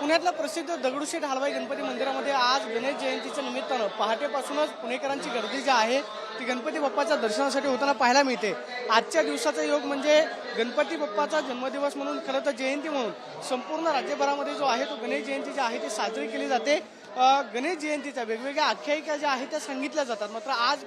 पुण्यातल्या प्रसिद्ध दगडूशेठ हलवाई गणपती मंदिरामध्ये आज गणेश जयंतीच्या निमित्तानं पहाटेपासूनच पुणेकरांची गर्दी जी आहे ती गणपती बाप्पाच्या दर्शनासाठी होताना पाहायला मिळते। आजच्या दिवसाचा योग म्हणजे गणपती बाप्पाचा जन्मदिवस म्हणून, खरं तर जयंती म्हणून संपूर्ण राज्यभरामध्ये जो आहे तो गणेश जयंती जी आहे ती साजरी केली जाते। गणेश जयंतीच्या वेगवेगळ्या आख्यायिका ज्या आहेत त्या सांगितल्या जातात। मात्र आज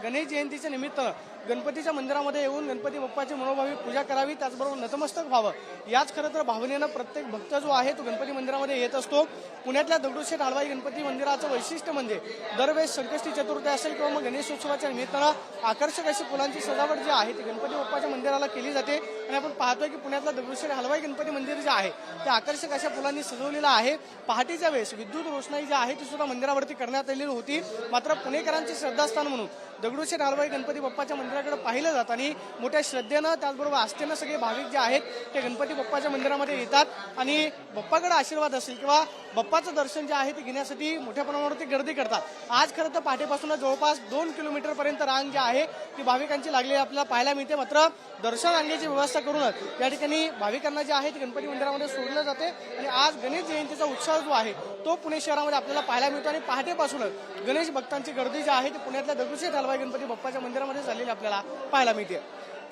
गणेश जयंतीच्या निमित्तानं गणपतीच्या मंदिरामध्ये येऊन गणपती बाप्पाची मनोभावी पूजा करावी, त्याचबरोबर नतमस्तक व्हावं, याच खरं तर भावनेनं प्रत्येक भक्त जो आहे तो गणपती मंदिरामध्ये येत असतो। पुण्यातल्या दगडूशेठ हलवाई गणपती मंदिराचं वैशिष्ट्य म्हणजे दरवेळेस संकष्टी चतुर्थी असेल किंवा मग गणेशोत्सवाच्या निमित्तानं आकर्षक अशी फुलांची सजावट जी आहे ती गणपती बाप्पाच्या मंदिराला केली जाते। आणि आपण पाहतोय की पुण्यातलं दगडूशेठ हलवाई गणपती मंदिर जे आहे ते आकर्षक अशा फुलांनी सजवलेलं आहे। पहाटेच्या वेळेस विद्युत रोषणाई जी आहे ती सुद्धा मंदिरावरती करण्यात आलेली होती। मात्र पुणेकरांचे श्रद्धास्थान म्हणून दगडूशेठ हलवाई गणपती बाप्पाच्या मंदिराकडे पाहिलं जातं आणि मोठ्या श्रद्धेनं त्याचबरोबर आस्थेनं सगळे भाविक जे आहेत ते गणपती बाप्पाच्या मंदिरामध्ये येतात आणि बाप्पाकडे आशीर्वाद असेल किंवा बाप्पाचं दर्शन जे आहे ते घेण्यासाठी मोठ्या प्रमाणावरती गर्दी करतात। आज खरं तर पहाटेपासूनच जवळपास 2 किलोमीटरपर्यंत रांग जी आहे ती भाविकांची लागलेली आपल्याला पाहायला मिळते। मात्र दर्शन रांगेची व्यवस्था करूनच या ठिकाणी भाविकांना जे आहे ते गणपती मंदिरामध्ये सोडलं जाते आणि आज गणेश जयंतीचा उत्सव जो आहे तो पुणे शहरामध्ये आपल्याला पाहायला मिळतो आणि पहाटेपासूनच गणेश भक्तांची गर्दी जी आहे ती पुण्यातल्या दगडूशेठ हलवाई गणपती बाप्पाच्या मंदिरामध्ये झालेली आपल्याला पाहायला मिळते।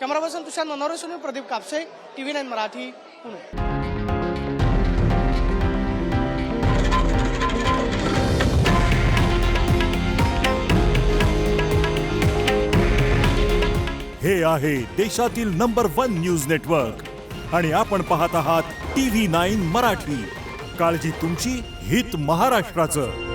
कॅमेरा पर्सन तुषार ननावरे, प्रदीप कापसे, TV9 मराठी, पुणे। हे आहे देशातील नंबर 1 न्यूज नेटवर्क आणि आपण पाहत आहात TV9 मराठी। काळजी तुमची, हित महाराष्ट्राचं।